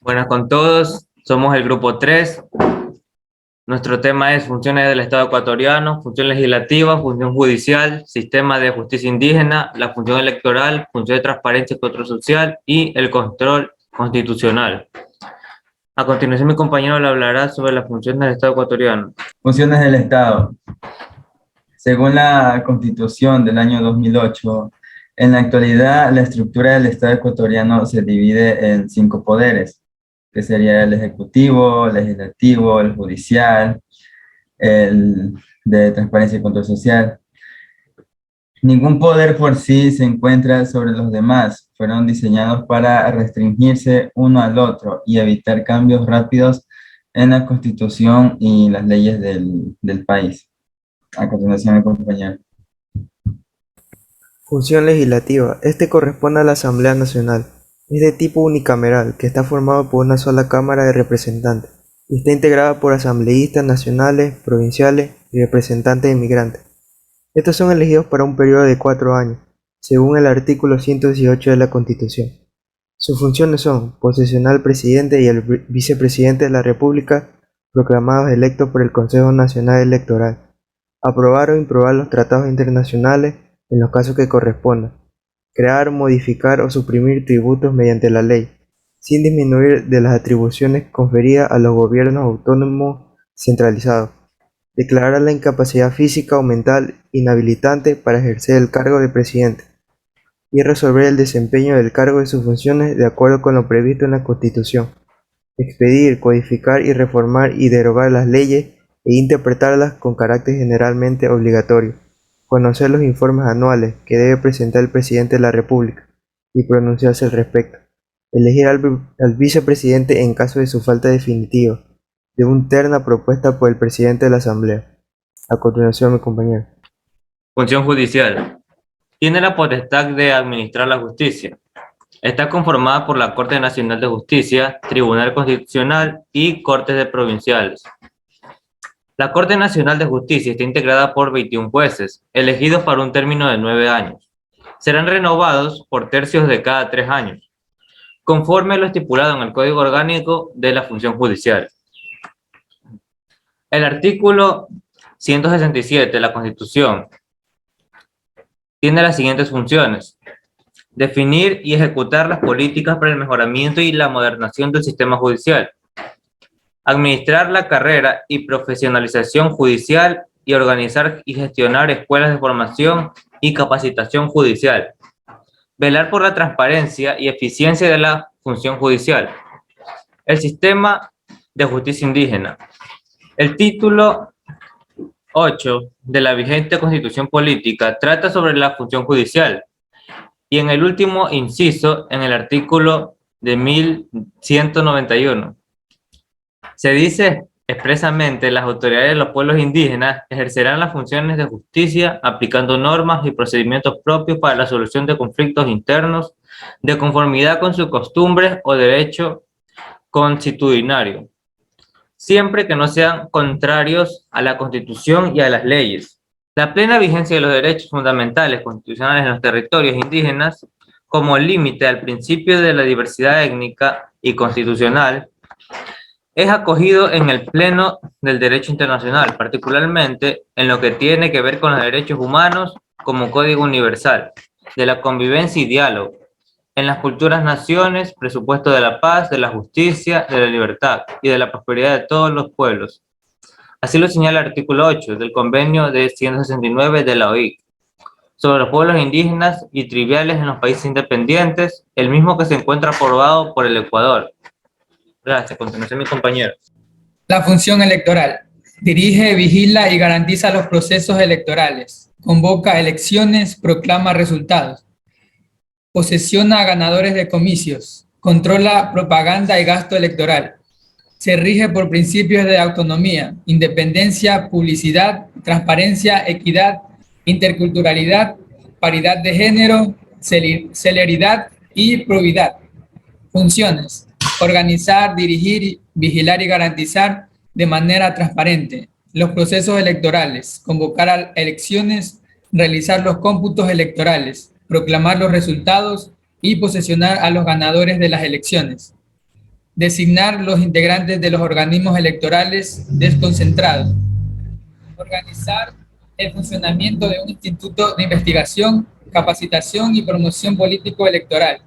Buenas con todos, somos el grupo 3. Nuestro tema es funciones del Estado ecuatoriano, función legislativa, función judicial, sistema de justicia indígena, la función electoral, función de transparencia y control social y el control constitucional. A continuación, mi compañero le hablará sobre las funciones del Estado ecuatoriano. Funciones del Estado. Según la Constitución del año 2008, en la actualidad la estructura del Estado ecuatoriano se divide en 5 poderes, que sería el ejecutivo, el legislativo, el judicial, el de transparencia y control social. Ningún poder por sí se encuentra sobre los demás. Fueron diseñados para restringirse uno al otro y evitar cambios rápidos en la Constitución y las leyes del país. A continuación, mi compañero. Función legislativa. Este corresponde a la Asamblea Nacional. Es de tipo unicameral, que está formado por una sola Cámara de Representantes y está integrada por asambleístas nacionales, provinciales y representantes de inmigrantes. Estos son elegidos para un periodo de 4 años, según el artículo 118 de la Constitución. Sus funciones son posesionar al presidente y al vicepresidente de la República, proclamados electos por el Consejo Nacional Electoral, aprobar o improbar los tratados internacionales en los casos que correspondan, crear, modificar o suprimir tributos mediante la ley, sin disminuir de las atribuciones conferidas a los gobiernos autónomos centralizados, declarar la incapacidad física o mental inhabilitante para ejercer el cargo de presidente y resolver el desempeño del cargo de sus funciones de acuerdo con lo previsto en la Constitución, expedir, codificar y reformar y derogar las leyes e interpretarlas con carácter generalmente obligatorio, conocer los informes anuales que debe presentar el presidente de la República y pronunciarse al respecto, elegir al vicepresidente en caso de su falta definitiva, de una terna propuesta por el presidente de la Asamblea. A continuación, mi compañero. Función judicial. Tiene la potestad de administrar la justicia. Está conformada por la Corte Nacional de Justicia, Tribunal Constitucional y Cortes de Provinciales. La Corte Nacional de Justicia está integrada por 21 jueces, elegidos para un término de 9 años. Serán renovados por tercios de cada 3 años, conforme a lo estipulado en el Código Orgánico de la Función Judicial. El artículo 167 de la Constitución tiene las siguientes funciones: definir y ejecutar las políticas para el mejoramiento y la modernización del sistema judicial, administrar la carrera y profesionalización judicial y organizar y gestionar escuelas de formación y capacitación judicial, velar por la transparencia y eficiencia de la función judicial, el sistema de justicia indígena. El título 8 de la vigente Constitución Política trata sobre la función judicial, y en el último inciso, en el artículo de 1191, se dice expresamente: las autoridades de los pueblos indígenas ejercerán las funciones de justicia aplicando normas y procedimientos propios para la solución de conflictos internos de conformidad con sus costumbres o derecho constitucionario, siempre que no sean contrarios a la Constitución y a las leyes. La plena vigencia de los derechos fundamentales constitucionales en los territorios indígenas, como límite al principio de la diversidad étnica y constitucional, es acogido en el pleno del derecho internacional, particularmente en lo que tiene que ver con los derechos humanos como código universal, de la convivencia y diálogo, en las culturas naciones, presupuesto de la paz, de la justicia, de la libertad y de la prosperidad de todos los pueblos. Así lo señala el artículo 8 del convenio de 169 de la OIT sobre los pueblos indígenas y tribales en los países independientes, el mismo que se encuentra aprobado por el Ecuador. Gracias. A continuación, mi compañero. La función electoral. Dirige, vigila y garantiza los procesos electorales. Convoca elecciones, proclama resultados. Posesiona a ganadores de comicios. Controla propaganda y gasto electoral. Se rige por principios de autonomía, independencia, publicidad, transparencia, equidad, interculturalidad, paridad de género, celeridad y probidad. Funciones: organizar, dirigir, vigilar y garantizar de manera transparente los procesos electorales, convocar a elecciones, realizar los cómputos electorales, proclamar los resultados y posesionar a los ganadores de las elecciones. designar los integrantes de los organismos electorales desconcentrados, organizar el funcionamiento de un instituto de investigación, capacitación y promoción político-electoral,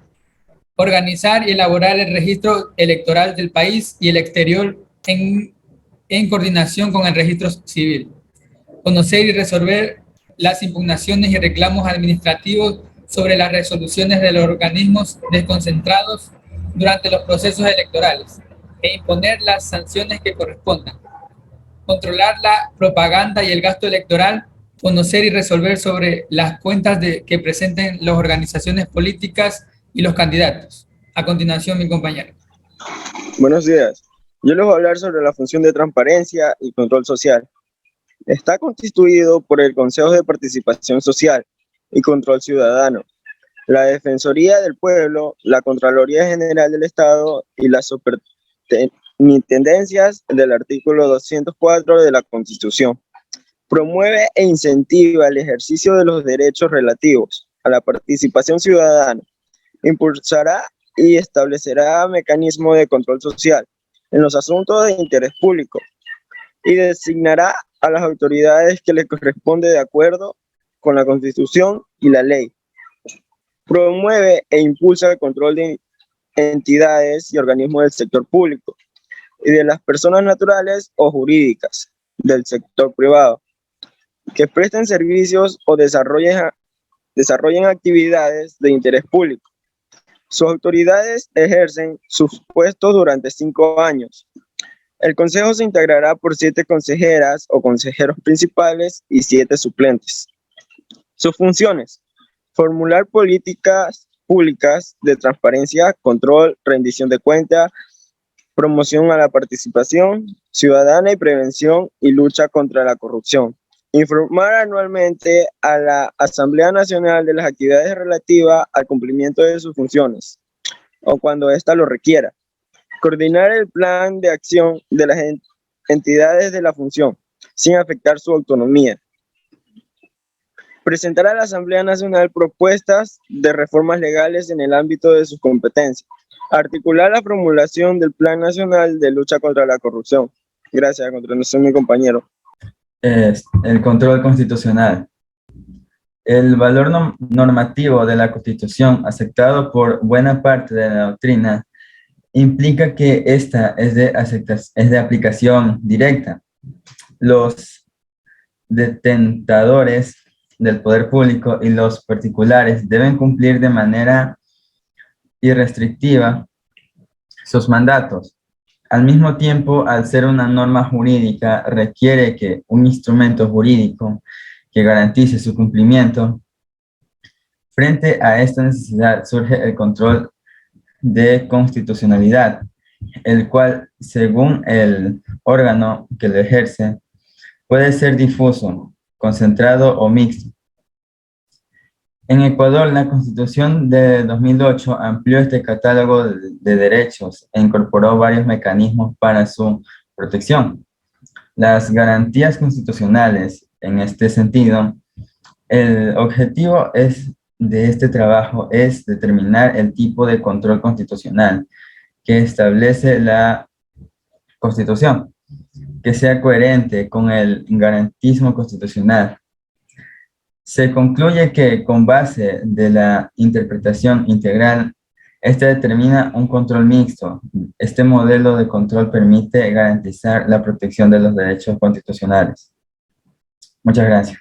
organizar y elaborar el registro electoral del país y el exterior en coordinación con el registro civil, conocer y resolver las impugnaciones y reclamos administrativos sobre las resoluciones de los organismos desconcentrados durante los procesos electorales e imponer las sanciones que correspondan, controlar la propaganda y el gasto electoral, conocer y resolver sobre las cuentas que presenten las organizaciones políticas y los candidatos. A continuación, mi compañero. Buenos días. Yo les voy a hablar sobre la función de transparencia y control social. Está constituido por el Consejo de Participación Social y Control Ciudadano, la Defensoría del Pueblo, la Contraloría General del Estado y las superintendencias del artículo 204 de la Constitución. Promueve e incentiva el ejercicio de los derechos relativos a la participación ciudadana. Impulsará y establecerá mecanismos de control social en los asuntos de interés público y designará a las autoridades que le corresponde de acuerdo con la Constitución y la ley. Promueve e impulsa el control de entidades y organismos del sector público y de las personas naturales o jurídicas del sector privado que presten servicios o desarrollen actividades de interés público. Sus autoridades ejercen sus puestos durante 5 años. El Consejo se integrará por 7 consejeras o consejeros principales y 7 suplentes. Sus funciones: formular políticas públicas de transparencia, control, rendición de cuentas, promoción a la participación ciudadana y prevención y lucha contra la corrupción. Informar anualmente a la Asamblea Nacional de las actividades relativas al cumplimiento de sus funciones, o cuando ésta lo requiera. Coordinar el plan de acción de las entidades de la función, sin afectar su autonomía. Presentar a la Asamblea Nacional propuestas de reformas legales en el ámbito de sus competencias. Articular la formulación del Plan Nacional de Lucha contra la Corrupción. Gracias, a continuación, mi compañero. El control constitucional. El valor normativo de la Constitución, aceptado por buena parte de la doctrina, implica que esta es de aplicación directa. Los detentadores del poder público y los particulares deben cumplir de manera irrestrictiva sus mandatos. Al mismo tiempo, al ser una norma jurídica, requiere que un instrumento jurídico que garantice su cumplimiento. Frente a esta necesidad surge el control de constitucionalidad, el cual, según el órgano que lo ejerce, puede ser difuso, concentrado o mixto. En Ecuador, la Constitución de 2008 amplió este catálogo de derechos e incorporó varios mecanismos para su protección. Las garantías constitucionales, en este sentido, el objetivo de este trabajo es determinar el tipo de control constitucional que establece la Constitución, que sea coherente con el garantismo constitucional. Se concluye que, con base de la interpretación integral, esta determina un control mixto. Este modelo de control permite garantizar la protección de los derechos constitucionales. Muchas gracias.